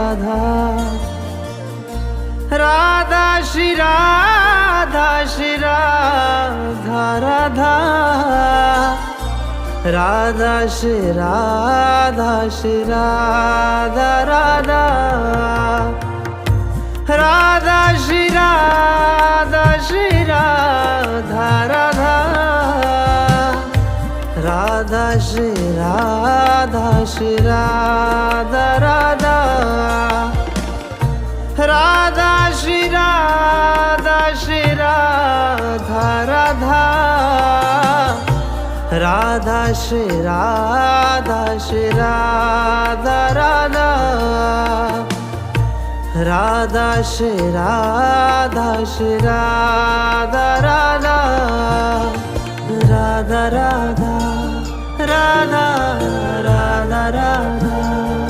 Radha Radha Shri Radha Shri Radha Radha Radha Shri Radha Shri Radha Radha Radha Shri Radha Shri Radha Radha Radha Shri Radha Shri Radha Radha Radha Shri Radha Shri Radha Radha Radha Shri Radha Shri Radha Radha Radha Shri Radha Shri Radha Radha Radha Radha Radha Radha Radha